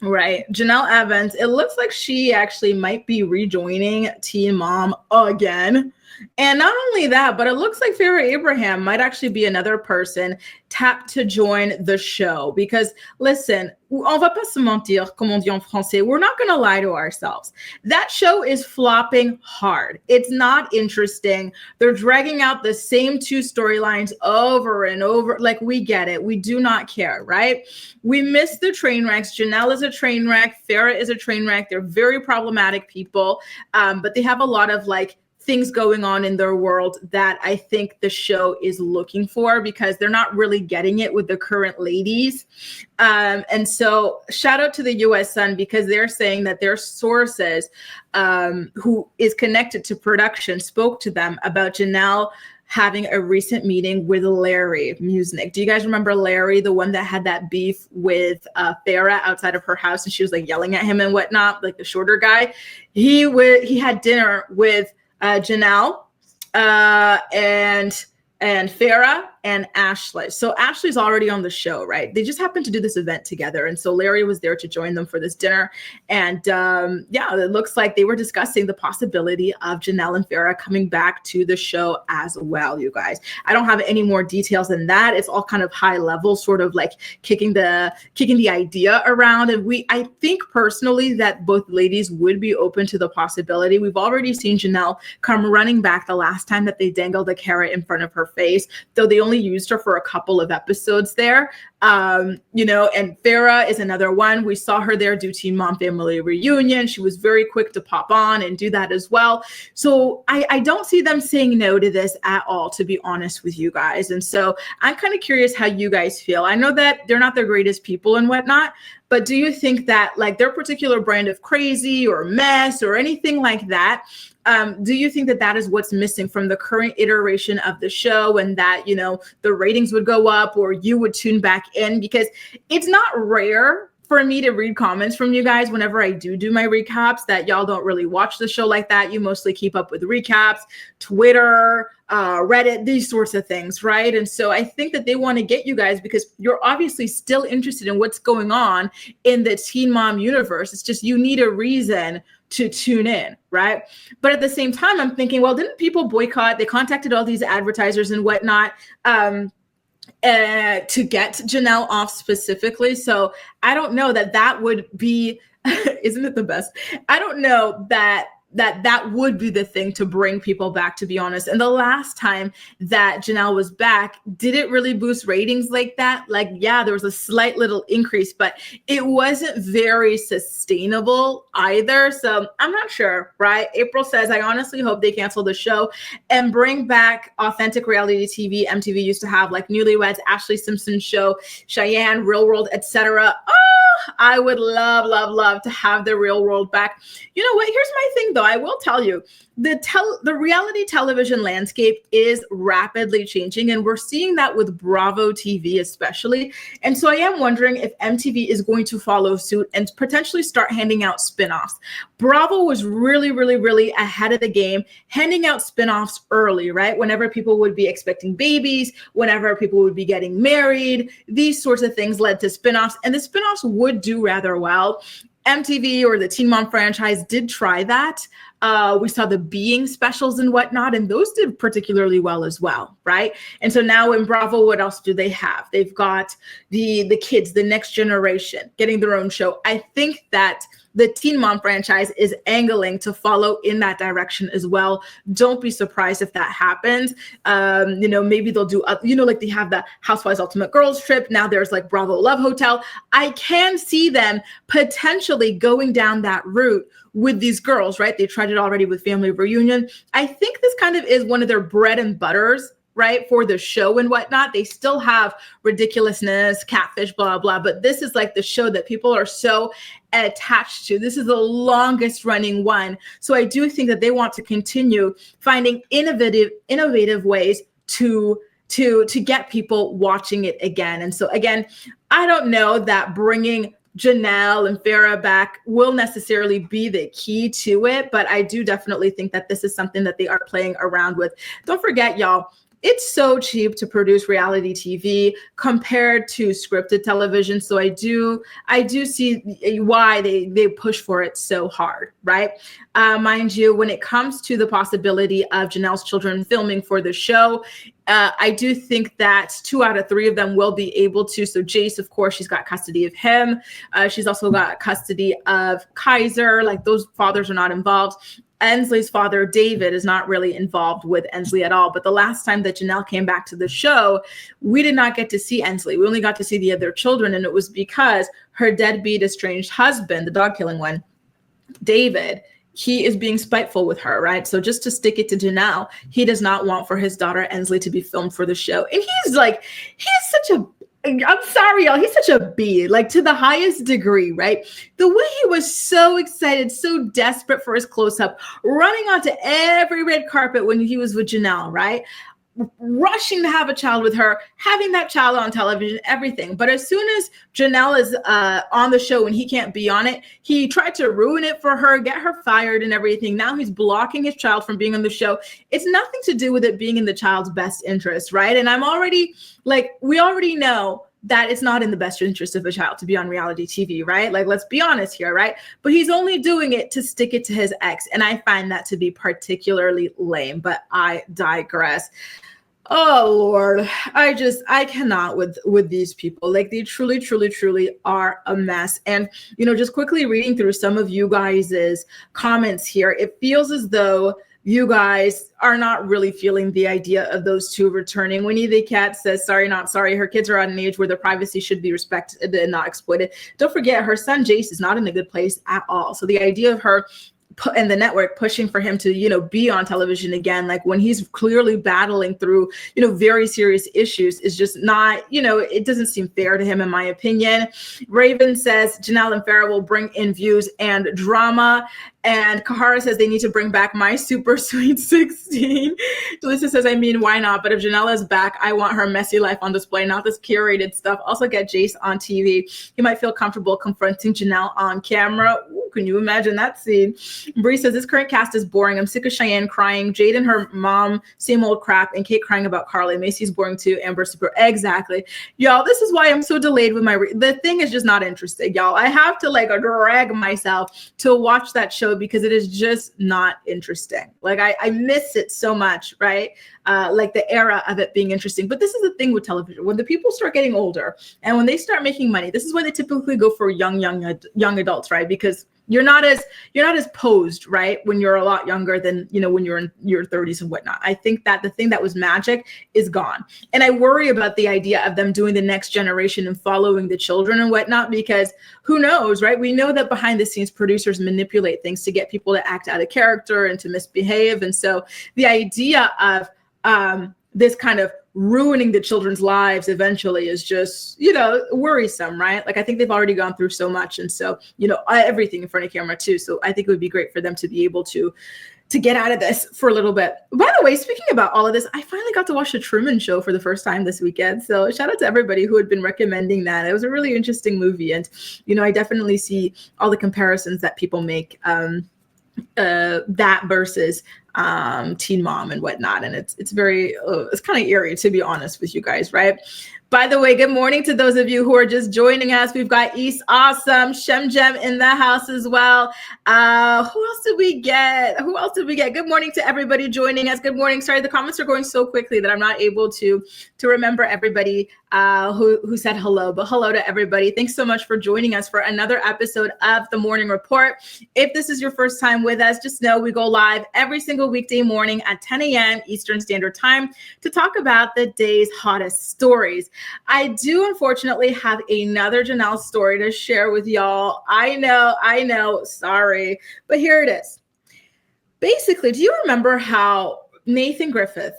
Right. Jenelle Evans, it looks like she actually might be rejoining Teen Mom again. And not only that, but it looks like Farrah Abraham might actually be another person tapped to join the show. Because listen, on va pas se mentir, comme on dit en français, we're not going to lie to ourselves. That show is flopping hard. It's not interesting. They're dragging out the same two storylines over and over. Like, we get it. We do not care, right? We miss the train wrecks. Jenelle is a train wreck. Farrah is a train wreck. They're very problematic people, but they have a lot of like things going on in their world that I think the show is looking for, because they're not really getting it with the current ladies. And so shout out to the US Sun, because they're saying that their sources, who is connected to production, spoke to them about Jenelle having a recent meeting with Larry Musnick. Do you guys remember Larry, the one that had that beef with Farrah outside of her house, and she was like yelling at him and whatnot, like the shorter guy? He had dinner with Jenelle and Farrah and Ashley. So Ashley's already on the show, right? They just happened to do this event together. And so Larry was there to join them for this dinner. And yeah, it looks like they were discussing the possibility of Jenelle and Farrah coming back to the show as well, you guys. I don't have any more details than that. It's all kind of high level, sort of like kicking the idea around. And I think personally that both ladies would be open to the possibility. We've already seen Jenelle come running back the last time that they dangled a carrot in front of her face, though they only used her for a couple of episodes there. You know, and Farrah is another one. We saw her there do Teen Mom Family Reunion. She was very quick to pop on and do that as well. So I don't see them saying no to this at all, to be honest with you guys. And so I'm kind of curious how you guys feel. I know that they're not the greatest people and whatnot, but do you think that like their particular brand of crazy or mess or anything like that, do you think that that is what's missing from the current iteration of the show, and that, you know, the ratings would go up or you would tune back in? Because it's not rare for me to read comments from you guys whenever I do my recaps that y'all don't really watch the show like that. You mostly keep up with recaps, Twitter, Reddit, these sorts of things, right? And so I think that they want to get you guys, because you're obviously still interested in what's going on in the Teen Mom universe. It's just you need a reason to tune in, right? But at the same time, I'm thinking, well, didn't people boycott? They contacted all these advertisers and whatnot to get Jenelle off specifically. So I don't know that would be, isn't it the best? I don't know that would be the thing to bring people back, to be honest. And the last time that Jenelle was back, did it really boost ratings like that? Like, yeah, there was a slight little increase, but it wasn't very sustainable either. So I'm not sure, right? April says, I honestly hope they cancel the show and bring back authentic reality TV MTV used to have, like Newlyweds, Ashley Simpson Show, Cheyenne, Real World, etc. Oh, I would love to have the Real World back. You know what? Here's my thing, though. I will tell you, the reality television landscape is rapidly changing, and we're seeing that with Bravo TV especially. And so I am wondering if MTV is going to follow suit and potentially start handing out spinoffs. Bravo was really ahead of the game, handing out spinoffs early, right? Whenever people would be expecting babies, whenever people would be getting married, these sorts of things led to spinoffs, and the spinoffs would do rather well. MTV, or the Teen Mom franchise, did try that. We saw the Being specials and whatnot, and those did particularly well as well, right? And so now in Bravo, what else do they have? They've got the kids, the next generation, getting their own show. I think that the Teen Mom franchise is angling to follow in that direction as well. Don't be surprised if that happens. You know, maybe they'll do, you know, like they have the Housewives Ultimate Girls Trip. Now there's like Bravo Love Hotel. I can see them potentially going down that route with these girls, right? They tried it already with Family Reunion. I think this kind of is one of their bread and butters, right, for the show and whatnot. They still have ridiculousness, catfish, blah, blah, but this is like the show that people are so attached to. This is the longest running one. So I do think that they want to continue finding innovative ways to get people watching it again. And so again, I don't know that bringing Jenelle and Farrah back will necessarily be the key to it, but I do definitely think that this is something that they are playing around with. Don't forget, y'all, it's so cheap to produce reality TV compared to scripted television. So I do see why they push for it so hard, right? Mind you, when it comes to the possibility of Jenelle's children filming for the show, I do think that 2 out of 3 of them will be able to. So Jace, of course, she's got custody of him. She's also got custody of Kaiser. Like, those fathers are not involved. Ensley's father, David, is not really involved with Ensley at all. But the last time that Jenelle came back to the show, we did not get to see Ensley. We only got to see the other children. And it was because her deadbeat estranged husband, the dog killing one, David, he is being spiteful with her, right? So just to stick it to Jenelle, he does not want for his daughter Ensley to be filmed for the show. And he's such a, I'm sorry, y'all, he's such a bee, like, to the highest degree, right? The way he was so excited, so desperate for his close-up, running onto every red carpet when he was with Jenelle, right? Rushing to have a child with her, having that child on television, everything. But as soon as Jenelle is on the show and he can't be on it, he tried to ruin it for her, get her fired and everything. Now he's blocking his child from being on the show. It's nothing to do with it being in the child's best interest, right? And I'm already, like, we already know that it's not in the best interest of a child to be on reality TV, right? Like, let's be honest here, right? But he's only doing it to stick it to his ex. And I find that to be particularly lame, but I digress. Oh Lord, I cannot with these people. Like, they truly are a mess. And, you know, just quickly reading through some of you guys's comments here, it feels as though you guys are not really feeling the idea of those two returning. Winnie the Cat says, sorry, not sorry. Her kids are at an age where their privacy should be respected and not exploited. Don't forget, her son Jace is not in a good place at all. So the idea of her and the network pushing for him to, you know, be on television again, like, when he's clearly battling through, you know, very serious issues, is just not, you know, it doesn't seem fair to him, in my opinion. Raven says Jenelle and Farrah will bring in views and drama. And Kahara says they need to bring back My Super Sweet 16. Delisa says, I mean, why not? But if Jenelle is back, I want her messy life on display, not this curated stuff. Also get Jace on TV. He might feel comfortable confronting Jenelle on camera. Ooh, can you imagine that scene? Bree says, this current cast is boring. I'm sick of Cheyenne crying, Jade and her mom, same old crap, and Kate crying about Carly. Macy's boring too, Amber super. Exactly. Y'all, this is why I'm so delayed with the thing is just not interesting, y'all. I have to, like, drag myself to watch that show because it is just not interesting. Like, I miss it so much, right? Like, the era of it being interesting. But this is the thing with television. When the people start getting older and when they start making money, this is why they typically go for young adults, right? Because you're not as posed, right, when you're a lot younger than, you know, when you're in your 30s and whatnot. I think that the thing that was magic is gone. And I worry about the idea of them doing the next generation and following the children and whatnot, because who knows, right? We know that behind the scenes producers manipulate things to get people to act out of character and to misbehave. And so the idea of this kind of ruining the children's lives eventually is just, you know, worrisome, right? Like, I think they've already gone through so much. And so, you know, everything in front of camera too. So I think it would be great for them to be able to get out of this for a little bit. By the way, speaking about all of this, I finally got to watch The Truman Show for the first time this weekend. So shout out to everybody who had been recommending that. It was a really interesting movie. And, you know, I definitely see all the comparisons that people make, that versus Teen Mom and whatnot. And it's very, it's kind of eerie, to be honest with you guys, right? By the way, good morning to those of you who are just joining us. We've got East Awesome, Shem Jem in the house as well. Who else did we get? Good morning to everybody joining us. Good morning. Sorry, the comments are going so quickly that I'm not able to remember everybody who said hello, but hello to everybody. Thanks so much for joining us for another episode of The Morning Report. If this is your first time with us, just know we go live every single weekday morning at 10 a.m. Eastern Standard Time to talk about the day's hottest stories. I do unfortunately have another Jenelle story to share with y'all. I know, sorry, but here it is. Basically, do you remember how Nathan Griffith,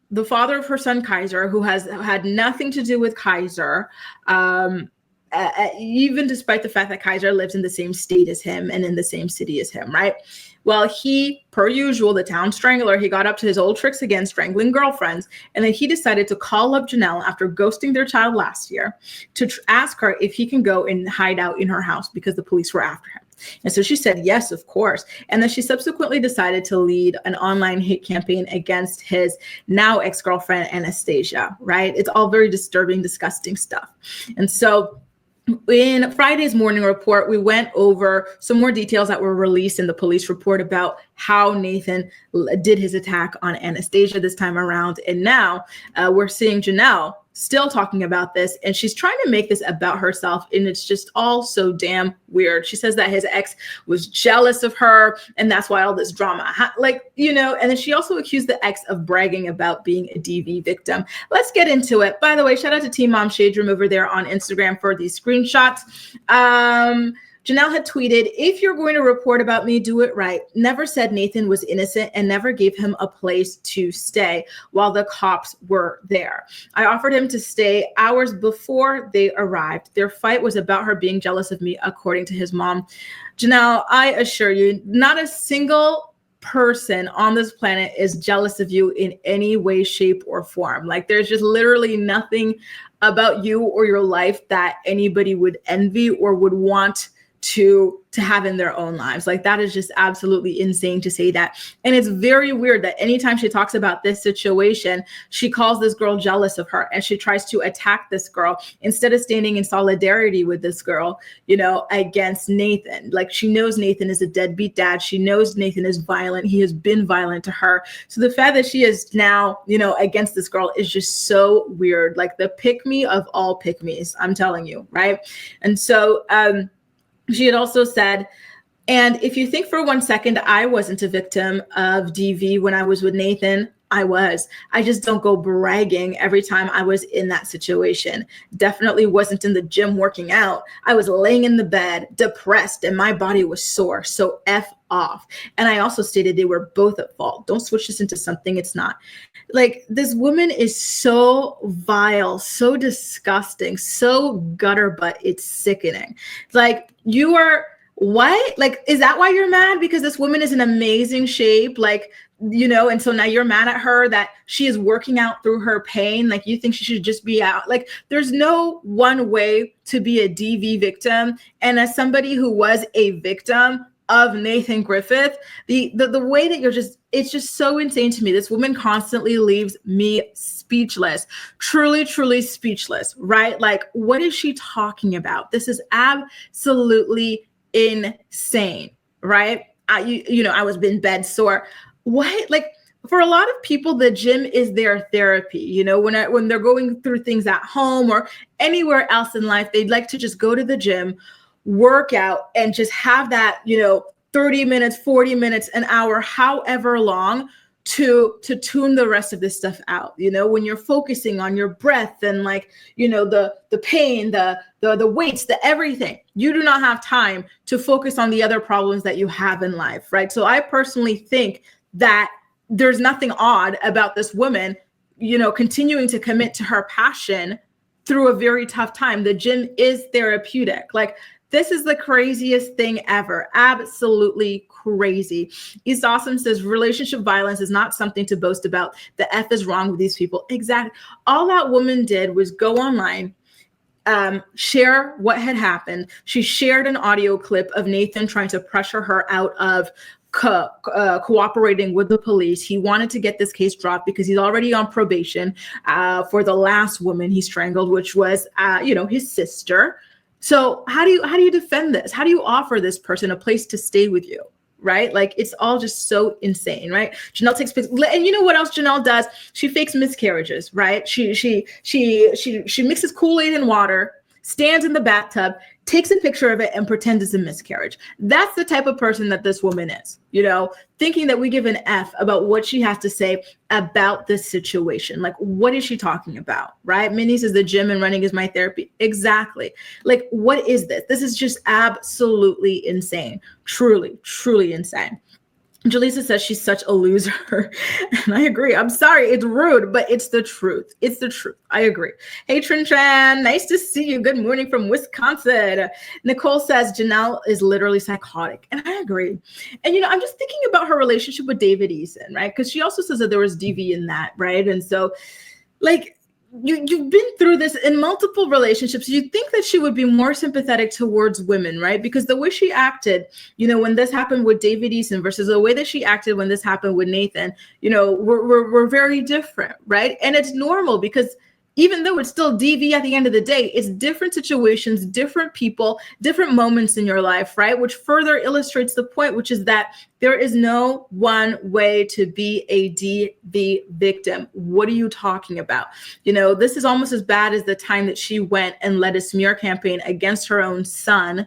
the father of her son Kaiser, who has had nothing to do with Kaiser, even despite the fact that Kaiser lives in the same state as him and in the same city as him, right? Well, he, per usual, the town strangler, he got up to his old tricks again, strangling girlfriends. And then he decided to call up Jenelle after ghosting their child last year to ask her if he can go and hide out in her house because the police were after him. And so she said, yes, of course. And then she subsequently decided to lead an online hate campaign against his now ex-girlfriend, Anastasia, right? It's all very disturbing, disgusting stuff. And so in Friday's morning report, we went over some more details that were released in the police report about how Nathan did his attack on Anastasia this time around. And now we're seeing Jenelle still talking about this, and she's trying to make this about herself, and it's just all so damn weird. She says that his ex was jealous of her, and that's why all this drama, and then she also accused the ex of bragging about being a DV victim. Let's get into it. By the way, shout out to Team Mom Shade Room over there on Instagram for these screenshots. Jenelle had tweeted, if you're going to report about me, do it right. Never said Nathan was innocent and never gave him a place to stay while the cops were there. I offered him to stay hours before they arrived. Their fight was about her being jealous of me, according to his mom. Jenelle, I assure you, not a single person on this planet is jealous of you in any way, shape, or form. Like, there's just literally nothing about you or your life that anybody would envy or would want to have in their own lives. Like, that is just absolutely insane to say that. And it's very weird that anytime she talks about this situation, she calls this girl jealous of her and she tries to attack this girl instead of standing in solidarity with this girl, against Nathan. Like, she knows Nathan is a deadbeat dad. She knows Nathan is violent. He has been violent to her. So the fact that she is now, against this girl is just so weird. Like, the pick-me of all pick-me's, I'm telling you, right? And so, she had also said, and if you think for 1 second I wasn't a victim of DV when I was with Nathan, I was. I just don't go bragging every time I was in that situation. Definitely wasn't in the gym working out. I was laying in the bed, depressed, and my body was sore. So F off. And I also stated they were both at fault. Don't switch this into something it's not. Like, this woman is so vile, so disgusting, so gutter butt. It's sickening. Like, you are what? Like, is that why you're mad? Because this woman is in amazing shape, like, and so now you're mad at her that she is working out through her pain. Like, you think she should just be out. Like, there's no one way to be a DV victim. And as somebody who was a victim of Nathan Griffith, the way that it's just so insane to me. This woman constantly leaves me speechless, truly, truly speechless, right? Like, what is she talking about? This is absolutely insane, right? I was in bed sore. What? Like, for a lot of people, the gym is their therapy. When they're going through things at home or anywhere else in life, they'd like to just go to the gym, work out, and just have that, 30 minutes, 40 minutes, an hour, however long, to tune the rest of this stuff out. When you're focusing on your breath and the pain, the weights, the everything, you do not have time to focus on the other problems that you have in life, right? So I personally think that there's nothing odd about this woman, continuing to commit to her passion through a very tough time. The gym is therapeutic. Like, this is the craziest thing ever. Absolutely crazy. East Awesome says relationship violence is not something to boast about. The F is wrong with these people. Exactly. All that woman did was go online, share what had happened. She shared an audio clip of Nathan trying to pressure her out of cooperating with the police. He wanted to get this case dropped because he's already on probation for the last woman he strangled, which was, his sister. So how do you defend this? How do you offer this person a place to stay with you? Right? Like, it's all just so insane, right? Jenelle takes pictures, and you know what else Jenelle does? She fakes miscarriages, right? She mixes Kool-Aid and water, stands in the bathtub, takes a picture of it, and pretends it's a miscarriage. That's the type of person that this woman is, thinking that we give an F about what she has to say about this situation. Like, what is she talking about, right? Minnie says the gym and running is my therapy. Exactly. Like, what is this? This is just absolutely insane. Truly, truly insane. Jaleesa says she's such a loser. And I agree. I'm sorry. It's rude, but it's the truth. It's the truth. I agree. Hey, Trin Tran. Nice to see you. Good morning from Wisconsin. Nicole says Jenelle is literally psychotic. And I agree. And, I'm just thinking about her relationship with David Eason, right? Because she also says that there was DV in that, right? And so, like, you've been through this in multiple relationships. You'd think that she would be more sympathetic towards women, right? Because the way she acted, when this happened with David Eason versus the way that she acted when this happened with Nathan, we're very different, right? And it's normal because even though it's still DV at the end of the day, it's different situations, different people, different moments in your life, right? Which further illustrates the point, which is that there is no one way to be a DV victim. What are you talking about? This is almost as bad as the time that she went and led a smear campaign against her own son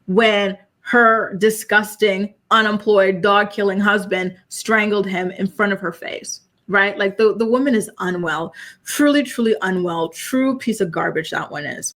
when her disgusting, unemployed, dog-killing husband strangled him in front of her face. Right? Like the woman is unwell, truly, truly unwell, true piece of garbage that one is.